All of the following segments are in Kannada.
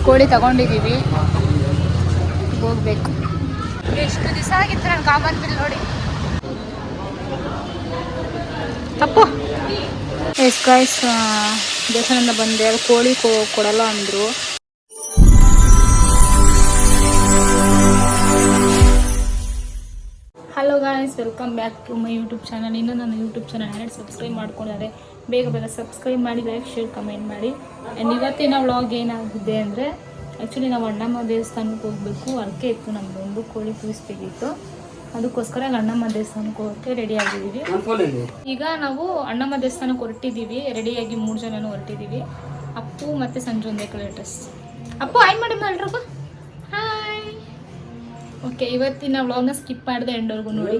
ಕೋಳಿ ತಗೊಂಡಿದ್ದೀವಿ, ಹೋಗ್ಬೇಕು. ಎಷ್ಟು ದಿವಸ ಆಗಿತ್ತು ನಾನು ಕಾಮನ್ಬಿಲ್ ನೋಡಿ. ತಪ್ಪು ಎಸ್ ಗಾಯ್ಸ್, ದೇವಸ್ಥಾನದಿಂದ ಬಂದೆ. ಕೋಳಿ ಕೊಡಲ್ಲ ಅಂದರು. Hello guys, welcome back to my YouTube channel. ಇನ್ನೂ ನನ್ನ ಯೂಟ್ಯೂಬ್ ಚಾನಲ್ ಯಾರು ಸಬ್ಸ್ಕ್ರೈಬ್ ಮಾಡ್ಕೊಂಡಿದ್ದಾರೆ ಬೇಗ ಸಬ್ಸ್ಕ್ರೈಬ್ ಮಾಡಿ, ಲೈಕ್, ಶೇರ್, ಕಮೆಂಟ್ ಮಾಡಿ. ಆ್ಯಂಡ್ ಇವತ್ತಿನ ವ್ಲಾಗ್ ಏನಾಗಿದೆ ಅಂದರೆ, ಆ್ಯಕ್ಚುಲಿ ನಾವು ಅಣ್ಣಮ್ಮ ದೇವಸ್ಥಾನಕ್ಕೆ ಹೋಗಬೇಕು. ಅರ್ಕೆ ಇತ್ತು, ನಮ್ಮದು ಒಂದು ಕೋಳಿ ಕೂರಿಸ್ಬೇಕಿತ್ತು. ಅದಕ್ಕೋಸ್ಕರ ಅಣ್ಣಮ್ಮ ದೇವಸ್ಥಾನಕ್ಕೆ ಹೋಗೋಕ್ಕೆ ರೆಡಿ ಆಗಿದ್ದೀವಿ. ಈಗ ನಾವು ಅಣ್ಣಮ್ಮ ದೇವಸ್ಥಾನಕ್ಕೆ ಹೊರಟಿದ್ದೀವಿ. ರೆಡಿಯಾಗಿ 3 ಜನನೂ ಹೊರಟಿದ್ದೀವಿ. ಅಪ್ಪು ಮತ್ತು ಸಂಜು ಒಂದೇ ಕಲರ್ ಡ್ರೆಸ್. ಅಪ್ಪು ಹಾಯ್ ಮಾಡಿ ಎಲ್ರಿಗೂ ಹಾಯ್. ಓಕೆ, ಇವತ್ತಿನ ವ್ಲಾಗ್ನ ಸ್ಕಿಪ್ ಮಾಡಿದೆ ಎಂಡವರೆಗೂ ನೋಡಿ.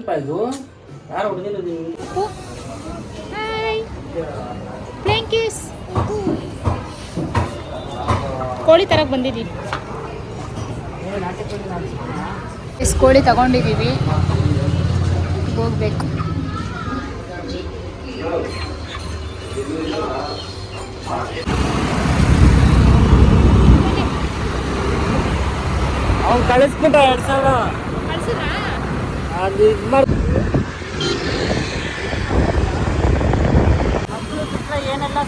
Appu hi, thank use. ಕೋಳಿ ತರಕ್ಕೆ ಬಂದಿದ್ದೀವಿ. ಕೋಳಿ ತಗೊಂಡಿದ್ದೀವಿ, ಹೋಗ್ಬೇಕು. ಅವ್ನು ಕಳಿಸ್ಬಿಟ್ಟ 2000 ಅದು ಇದು ಮಾಡಿ ಏನೆಲ್ಲ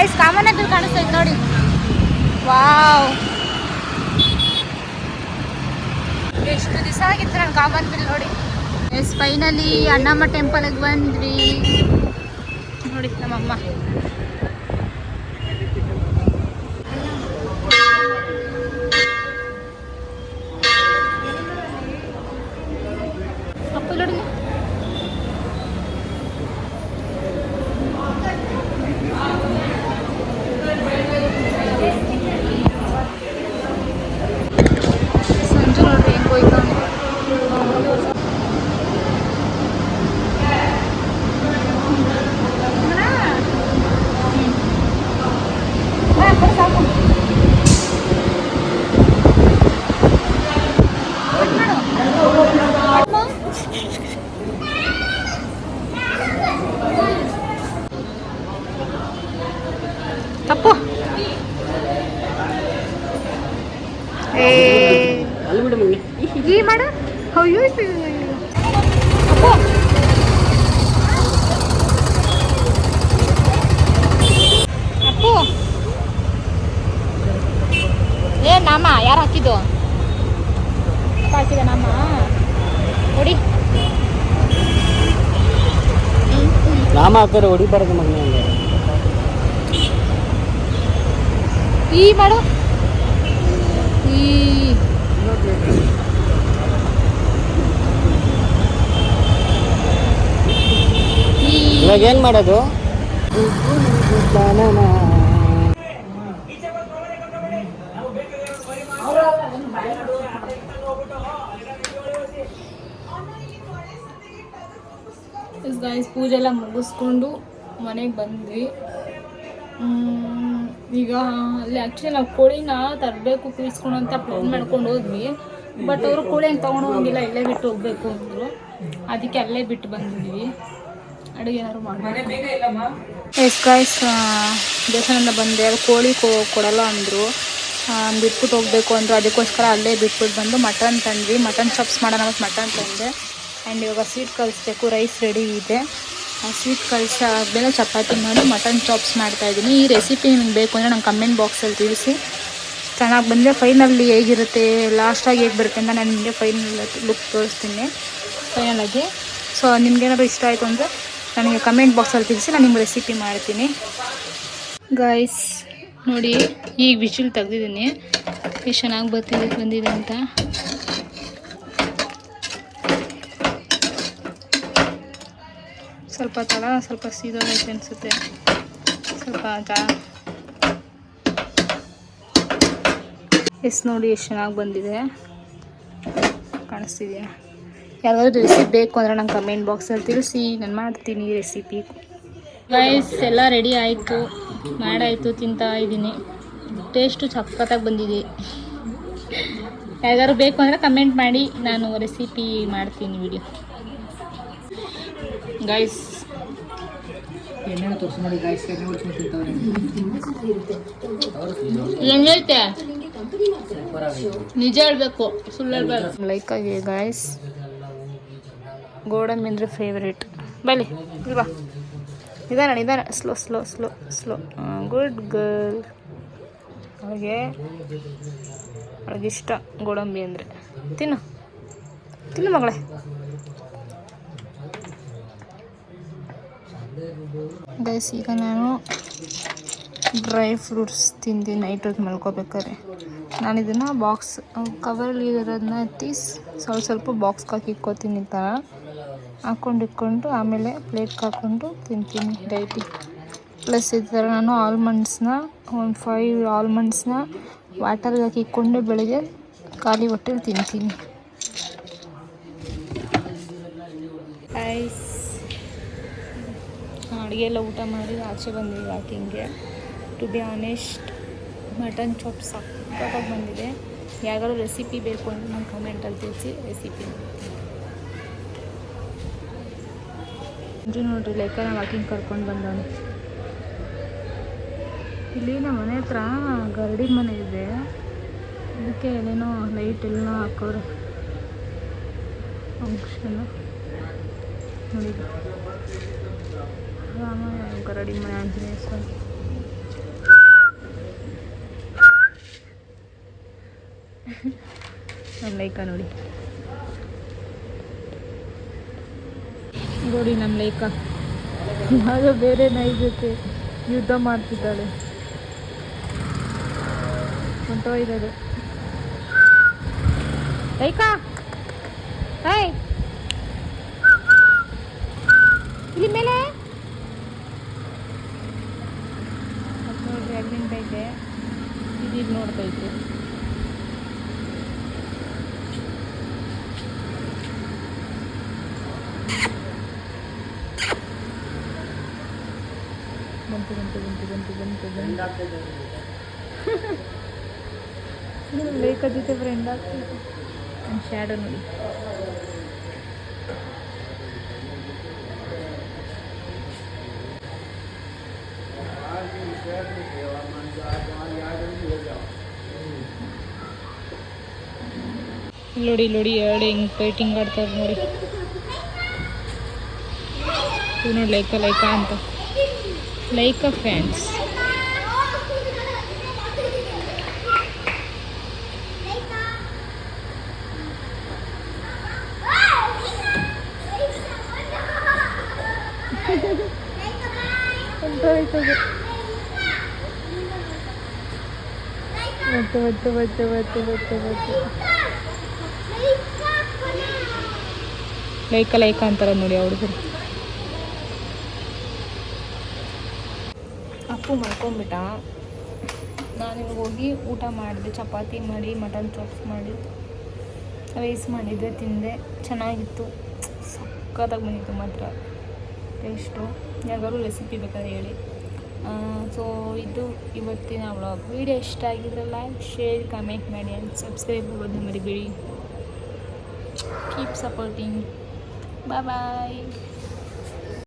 ಐಸ್ ಕಾಮನ್ ಕಾಣಿಸ್ತೈತೆ ನೋಡಿ. ವಾವ್, ಎಷ್ಟು ದಿವಸ ಆಗಿತ್ತು ನಾನು ಕಾಮನ್ಬಿಲ್ ನೋಡಿ. ಎಸ್ ಫೈನಲಿ ಅಣ್ಣಮ್ಮ ಟೆಂಪಲ್ಗೆ ಬಂದ್ವಿ ನೋಡಿ. ನಮ್ಮಮ್ಮ ಅಪ್ಪ ನೋಡಿ. ಸಂಜೆ ನೋಡ್ರಿ ಹೆಂಗೆ ಹೋಯ್ತು. ತಪ್ಪು ಈ ಮಾಡ. ಅಯ್ಯೋ ಅಪ್ಪು, ಅಪ್ಪು ಏ ನಾಮ ಯಾರು ಹಾಕಿದ್ದು? ಹಾಕಿದ ನಾಮ ಹೊಡಿ. ನಾಮ ಹಾಕೋರು ಹೊಡಿಬಾರ್ದು ಮಗನೇ. ಈ ಮಾಡು. ಈ ಇವಾಗ ಏನು ಮಾಡೋದು? ಗಾಯ್ಸ್, ಪೂಜೆ ಎಲ್ಲ ಮುಗಿಸ್ಕೊಂಡು ಮನೆಗೆ ಬಂದ್ವಿ. ಈಗ ಅಲ್ಲಿ ಆ್ಯಕ್ಚುಲಿ ನಾವು ಕೋಳಿನ ತರಬೇಕು, ಕೂರಿಸ್ಕೊಂಡು ಅಂತ ಪ್ಲ್ಯಾನ್ ಮಾಡ್ಕೊಂಡು ಹೋದ್ವಿ. ಬಟ್ ಅವರು ಕೋಳಿ ಹಂಗೆ ತೊಗೊಂಡು ಹೋಗಿಲ್ಲ, ಇಲ್ಲೇ ಬಿಟ್ಟು ಹೋಗಬೇಕು ಅಂದರು. ಅದಕ್ಕೆ ಅಲ್ಲೇ ಬಿಟ್ಟು ಬಂದಿದ್ವಿ. ಅಡುಗೆ ಏನಾದ್ರು ಮಾಡಬೇಕು. ಎಸ್ ಗಾಯ್ಸ್, ದೇವಸ್ಥಾನದಿಂದ ಬಂದೆ. ಕೋಳಿ ಕೊಡಲ್ಲ ಅಂದರು, ಬಿಟ್ಬಿಟ್ಟು ಹೋಗಬೇಕು ಅಂದರು. ಅದಕ್ಕೋಸ್ಕರ ಅಲ್ಲೇ ಬಿಟ್ಬಿಟ್ಟು ಬಂದು ಮಟನ್ ತಂದ್ವಿ. ಮಟನ್ ಚಾಪ್ಸ್ ಮಾಡೋಣ ಮತ್ತು ಮಟನ್ ತಂದೆ. ಆ್ಯಂಡ್ ಇವಾಗ ಸ್ವೀಟ್ ಕಲಿಸ್ಬೇಕು. ರೈಸ್ ರೆಡಿ ಇದೆ. ಆ ಸ್ವೀಟ್ ಕಲಿಸಾದ್ಮೇಲೆ ಚಪಾತಿ ಮಾಡಿ ಮಟನ್ ಚಾಪ್ಸ್ ಮಾಡ್ತಾಯಿದ್ದೀನಿ. ಈ ರೆಸಿಪಿ ನಿಮ್ಗೆ ಬೇಕು ಅಂದರೆ ನಂಗೆ ಕಮೆಂಟ್ ಬಾಕ್ಸಲ್ಲಿ ತಿಳಿಸಿ. ಚೆನ್ನಾಗಿ ಬಂದರೆ ಫೈನಲ್ಲಿ ಹೇಗಿರುತ್ತೆ, ಲಾಸ್ಟಾಗಿ ಹೇಗೆ ಬರುತ್ತೆ ಅಂತ ನಾನು ನಿಮಗೆ ಫೈನಲ್ ಲುಕ್ ತೋರಿಸ್ತೀನಿ ಫೈನಲಾಗಿ. ಸೊ ನಿಮ್ಗೇನಾದ್ರು ಇಷ್ಟ ಆಯಿತು ಅಂದರೆ ನನಗೆ ಕಮೆಂಟ್ ಬಾಕ್ಸಲ್ಲಿ ತಿಳಿಸಿ, ನಾನು ನಿಮ್ಗೆ ರೆಸಿಪಿ ಮಾಡ್ತೀನಿ. ಗಾಯ್ಸ್ ನೋಡಿ, ಈಗ ವಿಶಿಲ್ ತೆಗ್ದಿದ್ದೀನಿ. ಎಷ್ಟು ಚೆನ್ನಾಗಿ ಬಂದಿದೆ ಅಂತ. ಸ್ವಲ್ಪ ತಳ ಸ್ವಲ್ಪ ಸೀದೋಗೈತೆ ಅನಿಸುತ್ತೆ. ಸ್ವಲ್ಪ ಎಸ್ ನೋಡಿ, ಎಷ್ಟು ಚೆನ್ನಾಗಿ ಬಂದಿದೆ, ಕಾಣಿಸ್ತಿದೆಯಾ? ಯಾರಿಗಾದ್ರೂ ರೆಸಿಪಿ ಬೇಕು ಅಂದರೆ ನಂಗೆ ಕಮೆಂಟ್ ಬಾಕ್ಸಲ್ಲಿ ತಿಳಿಸಿ, ನಾನು ಮಾಡ್ತೀನಿ ರೆಸಿಪಿ. ಗೈಸ್ ಎಲ್ಲ ರೆಡಿ ಆಯಿತು, ಮಾಡಾಯಿತು, ತಿಂತಾ ಇದ್ದೀನಿ. ಟೇಸ್ಟು ಸಖತ್ತಾಗಿ ಬಂದಿದೆ. ಯಾರಿಗಾದ್ರು ಬೇಕು ಅಂದರೆ ಕಮೆಂಟ್ ಮಾಡಿ, ನಾನು ರೆಸಿಪಿ ಮಾಡ್ತೀನಿ ವಿಡಿಯೋ. ಗೈಸ್ ಎಣ್ಣೆ ತೋರಿಸಿ ನೋಡಿ ಗಾಯ್ಸ್, ಎಣ್ಣೆ ಹೊಡ್ಕೊಂಡು ತಿಂತವ್ರೆ. ಹೆಂಗೈತೆ ಸೂಪರ್ ಆಗೈತೆ. ನಿಜ ಹೇಳ್ಬೇಕು, ಸುಳ್ಳು ಹೇಳ್ಬೇಕು. ಲೈಕ್ ಆಗಿ ಗಾಯ್ಸ್, ಗೋಡಂಬಿ ಅಂದರೆ ಫೇವ್ರೇಟ್. ಬನ್ನಿ ಇಲ್ವಾ, ನಿಧಾನ slow slow slow slow. Good girl. ಅವಳಿಗಿಷ್ಟ ಗೋಡಂಬಿ ಅಂದರೆ. ತಿನ್ನು ಮಗಳೇ. ಗೈಸ್, ಈಗ ನಾನು ಡ್ರೈ ಫ್ರೂಟ್ಸ್ ತಿಂದು ನೈಟ್ ಹೊತ್ತು ಮಲ್ಕೋಬೇಕಾದ್ರೆ ನಾನು ಇದನ್ನು ಬಾಕ್ಸ್ ಕವರಲ್ಲಿ ಇರೋದನ್ನ ಎತ್ತಿ ಸ್ವಲ್ಪ ಬಾಕ್ಸ್ಗೆ ಹಾಕಿ ಇಕ್ಕೋತೀನಿ. ಈ ಥರ ಹಾಕ್ಕೊಂಡು ಆಮೇಲೆ ಪ್ಲೇಟ್ಗೆ ಹಾಕ್ಕೊಂಡು ತಿಂತೀನಿ ಡೈಲಿ. ಪ್ಲಸ್ ಈ ಥರ ನಾನು ಆಲ್ಮಂಡ್ಸ್ನ ಒಂದು 5 ಆಲ್ಮಂಡ್ಸ್ನ ವಾಟರ್ಗೆ ಹಾಕಿ ಇಕ್ಕೊಂಡು ಬೆಳಗ್ಗೆ ಖಾಲಿ ಹೊಟ್ಟೆಲಿ ತಿಂತೀನಿ. ಐಸ್ ಅಡುಗೆ ಎಲ್ಲ ಊಟ ಮಾಡಿ ಆಚೆ ಬಂದಿದೆ ವಾಕಿಂಗ್ಗೆ. To be honest, mutton chop ಸಕ್ಕತ್ತಾಗಿ ಬಂದಿದೆ. ಯಾವ್ದಾದ್ರು ರೆಸಿಪಿ ಬೇಕು ಅಂದರೆ ನಾನು ಕಮೆಂಟಲ್ಲಿ ತಿಳಿಸಿ ರೆಸಿಪಿ. ನೋಡಿರಿ, ಲೆಕ್ಕನ ವಾಕಿಂಗ್ ಕರ್ಕೊಂಡು ಬಂದವನು. ಇಲ್ಲಿ ನಮ್ಮ ಮನೆ ಹತ್ರ ಗರಡಿ ಮನೆ ಇದೆ, ಅದಕ್ಕೆ ಏನೇನೋ ಲೈಟ್ ಎಲ್ಲ ಹಾಕೋರು ಫಂಕ್ಷನ್ ನೋಡಿ. ರಾಮ ಗರಡಿ ಮನೆ, ಆಂಜನೇಯ ಸ್ವಾಮಿ. ನಮ್ಮ ಲೈಕ ನೋಡಿ ನಮ್ಮ ಲೈಕ ಯಾವುದೋ ಬೇರೆ ನಾಯಿ ಜೊತೆ ಯುದ್ಧ ಮಾಡ್ತಿದ್ದಾಳೆ. ಹೊಂಟೋಯ್ದದು ಲೈಕ. ಹಾಯ್, ಇಲ್ಲಿ ಮೇಲೆ ನೋಡ್ರಿ, ಅಲ್ಲಿಂದ ಐತೆ, ಇದು ನೋಡ್ತೈತೆ. ಬಂತು ಲೇಕ ಜೊತೆ ಫ್ರೆಂಡ್ ಆಗ್ತೈತೆ. ನನ್ನ ಶ್ಯಾಡೋ ನೋಡಿ. ನೋಡಿ ಎರಡು ಹಿಂಗೆ ಫೈಟಿಂಗ್ ಆಡ್ತಾರೆ ನೋಡಿ. ಇವ್ ನೋಡಿ ಲೈಕ ಅಂತ, ಲೈಕ ಫ್ರೆಂಡ್ಸ್. ಲೈಕ ಅಂತಾರ ನೋಡಿ ಹುಡುಗರು. ಅಪ್ಪು ಮಾಡ್ಕೊಂಬಿಟ್ಟ. ನಾನಿವಾಗ ಹೋಗಿ ಊಟ ಮಾಡಿದೆ, ಚಪಾತಿ ಮಾಡಿ, ಮಟನ್ ಚಾಪ್ಸ್ ಮಾಡಿ, ರೈಸ್ ಮಾಡಿದ್ದೆ, ತಿಂದೆ. ಚೆನ್ನಾಗಿತ್ತು, ಸಕ್ಕತ್ತಾಗಿ ಬಂದಿತ್ತು ಮಾತ್ರ ಟೇಸ್ಟು. ಯಾವಾಗಾದ್ರೂ ರೆಸಿಪಿ ಬೇಕಾದ್ರೆ ಹೇಳಿ. ಸೊ ಇದು ಇವತ್ತಿನ ವ್ಲಾಗ್. ವಿಡಿಯೋ ಇಷ್ಟ ಆಗಿದ್ರೆ ಲೈಕ್, ಶೇರ್, ಕಮೆಂಟ್ ಮಾಡಿ ಆ್ಯಂಡ್ ಸಬ್ಸ್ಕ್ರೈಬ್ ಆಗೋದನ್ನ ಮರಿಬೇಡಿ. Keep supporting. ಬಾಯ್.